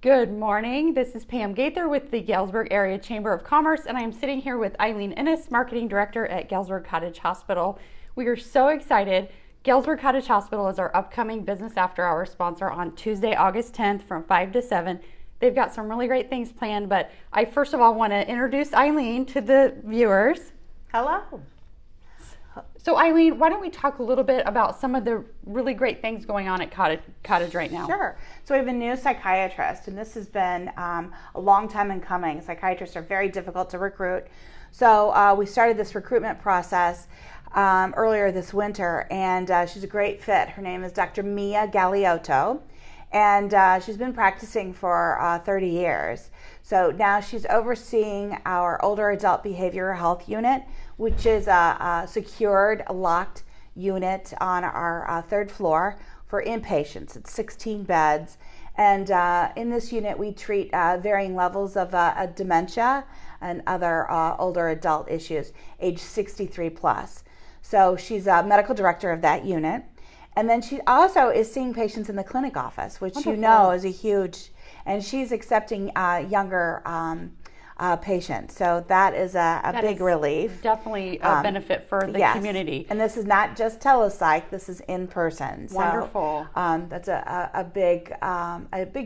Good morning. This is Pam Gaither with the Galesburg Area Chamber of Commerce, and I am sitting here with Eileen Innes, Marketing Director at Galesburg Cottage Hospital. We are so excited. Galesburg Cottage Hospital is our upcoming Business After Hours sponsor on Tuesday, August 10th from 5 to 7. They've got some really great things planned, but I first of all want to introduce Eileen to the viewers. Hello. So Eileen, why don't we talk a little bit about some of the really great things going on at Cottage right now? Sure. So we have a new psychiatrist, and this has been a long time in coming. Psychiatrists are very difficult to recruit. So we started this recruitment process earlier this winter, and she's a great fit. Her name is Dr. Mia Galeotto, and she's been practicing for 30 years. So now she's overseeing our older adult behavioral health unit, which is a secured, locked unit on our third floor for inpatients. It's 16 beds. And in this unit, we treat varying levels of dementia and other older adult issues, age 63 plus. So she's a medical director of that unit. And then she also is seeing patients in the clinic office, which Wonderful. you know is a huge, and she's accepting younger patients. So that is a big relief. Definitely a benefit for the yes. community. And this is not just telepsych, this is in person. So, Wonderful. That's a big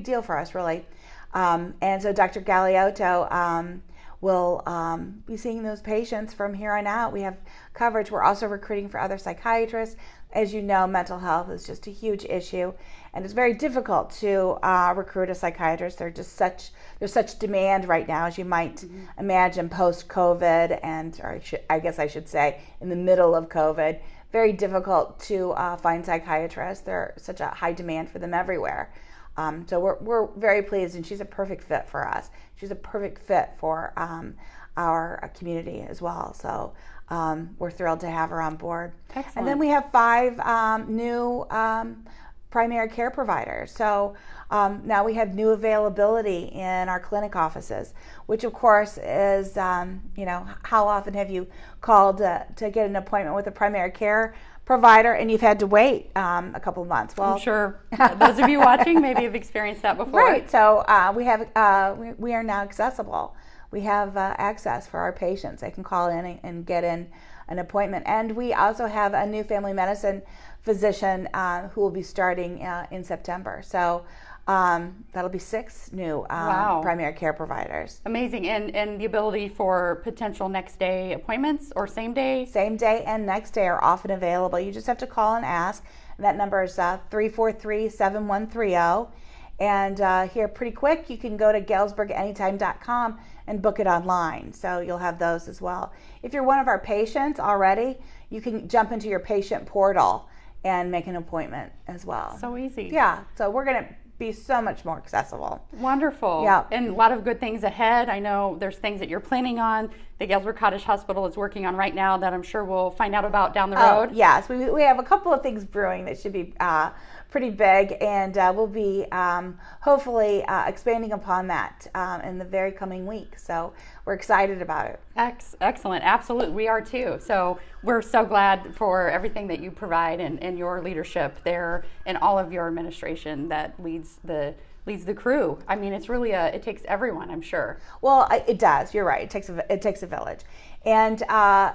deal for us, really. And so Dr. Galeotto will be seeing those patients from here on out. We have coverage. We're also recruiting for other psychiatrists. As you know, mental health is just a huge issue, and it's very difficult to recruit a psychiatrist. There's such demand right now, as you might imagine, post-COVID, and I guess I should say in the middle of COVID. Very difficult to find psychiatrists. There's such a high demand for them everywhere. So we're very pleased, and she's a perfect fit for us. She's a perfect fit for our community as well. So we're thrilled to have her on board. Excellent. And then we have 5 new primary care providers. So now we have new availability in our clinic offices, which of course is, how often have you called to get an appointment with a primary care provider and you've had to wait a couple of months? Well, I'm sure those of you watching maybe have experienced that before. Right. So we are now accessible. We have access for our patients. They can call in and get in an appointment. And we also have a new family medicine physician who will be starting in September. So that'll be 6 new primary care providers. Amazing. And the ability for potential next day appointments or same day? Same day and next day are often available. You just have to call and ask. And that number is 343-7130. And here pretty quick, you can go to galesburganytime.com and book it online. So you'll have those as well. If you're one of our patients already, you can jump into your patient portal and make an appointment as well. So easy. Yeah, so we're going to be so much more accessible. Wonderful. Yeah. And a lot of good things ahead. I know there's things that you're planning on. The Galesburg Cottage Hospital is working on right now that I'm sure we'll find out about down the road. Yes, we have a couple of things brewing that should be pretty big, and we'll be hopefully expanding upon that in the very coming week. So we're excited about it. Excellent. Absolutely. We are too. So we're so glad for everything that you provide and your leadership there and all of your administration that leads the crew. I mean, it's really it takes everyone, I'm sure. Well, it does. You're right. It takes a village. And,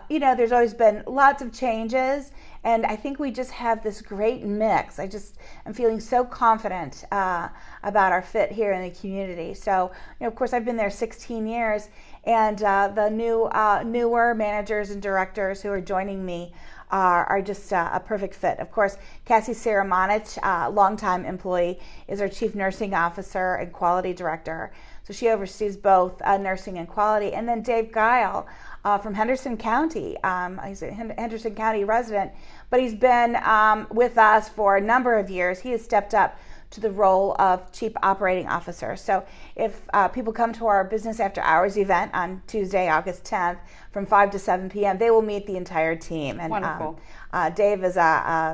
there's always been lots of changes, and I think we just have this great mix. I'm feeling so confident about our fit here in the community. So, of course, I've been there 16 years, and the newer managers and directors who are joining me are just a perfect fit. Of course, Cassie Saramonich, longtime employee, is our Chief Nursing Officer and Quality Director. So she oversees both nursing and quality. And then Dave Guile from Henderson County. He's a Henderson County resident, but he's been with us for a number of years. He has stepped up to the role of Chief Operating Officer. So if people come to our Business After Hours event on Tuesday, August 10th from 5 to 7 p.m., they will meet the entire team. And wonderful. Dave is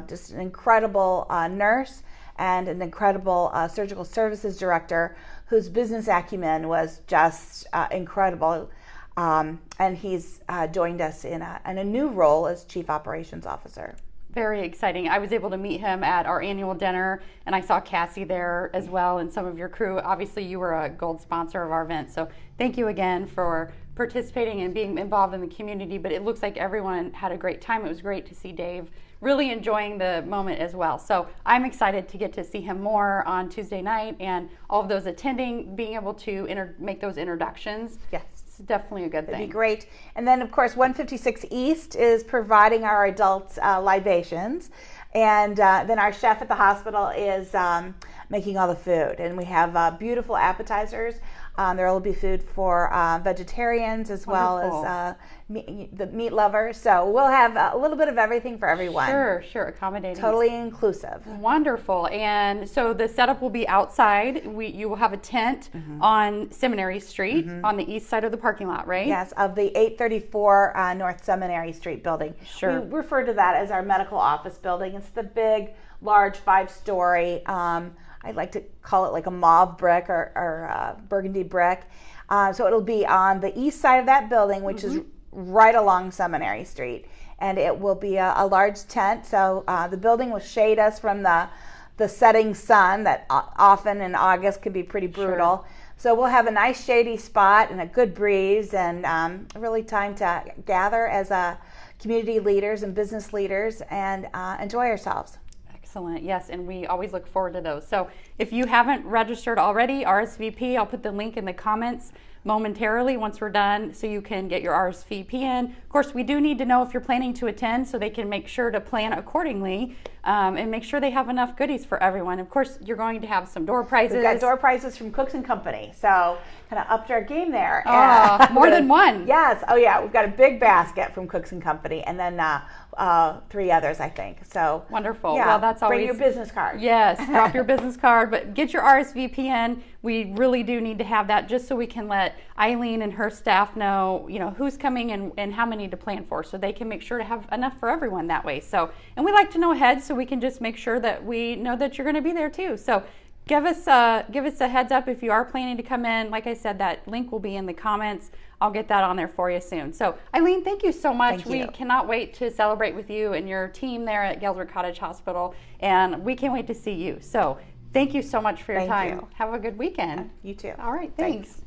just an incredible nurse and an incredible surgical services director whose business acumen was just incredible. And he's joined us in a new role as Chief Operations Officer. Very exciting. I was able to meet him at our annual dinner, and I saw Cassie there as well and some of your crew. Obviously, you were a gold sponsor of our event, so thank you again for participating and being involved in the community. But it looks like everyone had a great time. It was great to see Dave really enjoying the moment as well. So I'm excited to get to see him more on Tuesday night, and all of those attending being able to make those introductions. Yes. It's definitely a good thing. It'd be great. And then, of course, 156 East is providing our adults libations. And then our chef at the hospital is making all the food. And we have beautiful appetizers. There will be food for vegetarians as Wonderful. well as the meat lovers. So we'll have a little bit of everything for everyone. Sure, accommodating. Totally inclusive. Wonderful. And so the setup will be outside. You will have a tent on Seminary Street on the east side of the parking lot, right? Yes, of the 834 North Seminary Street building. Sure. We refer to that as our medical office building. It's the big, large 5-story, I like to call it like a mauve brick or burgundy brick. So it'll be on the east side of that building, which is right along Seminary Street. And it will be a large tent. So the building will shade us from the setting sun that often in August can be pretty brutal. Sure. So we'll have a nice shady spot and a good breeze, and really time to gather as community leaders and business leaders and enjoy ourselves. Excellent. Yes, and we always look forward to those. So if you haven't registered already, RSVP, I'll put the link in the comments momentarily once we're done so you can get your RSVP in. Of course, we do need to know if you're planning to attend so they can make sure to plan accordingly and make sure they have enough goodies for everyone. Of course, you're going to have some door prizes. We've got door prizes from Cooks and Company, so kind of upped our game there. More than one. Yes. Oh, yeah. We've got a big basket from Cooks and Company, and then 3 others, I think. So wonderful. Yeah, well, that's always bring your business card. Yes, drop your business card, but get your RSVP in. We really do need to have that just so we can let Eileen and her staff know, who's coming and how many to plan for, so they can make sure to have enough for everyone that way. So, and we like to know ahead so we can just make sure that we know that you're going to be there too. So give us a heads up if you are planning to come in. Like I said, that link will be in the comments. I'll get that on there for you soon. So Eileen, thank you so much. Thank you. We cannot wait to celebrate with you and your team there at Galesburg Cottage Hospital, and we can't wait to see you. So thank you so much for your time. You. Have a good weekend. You too. All right, thanks.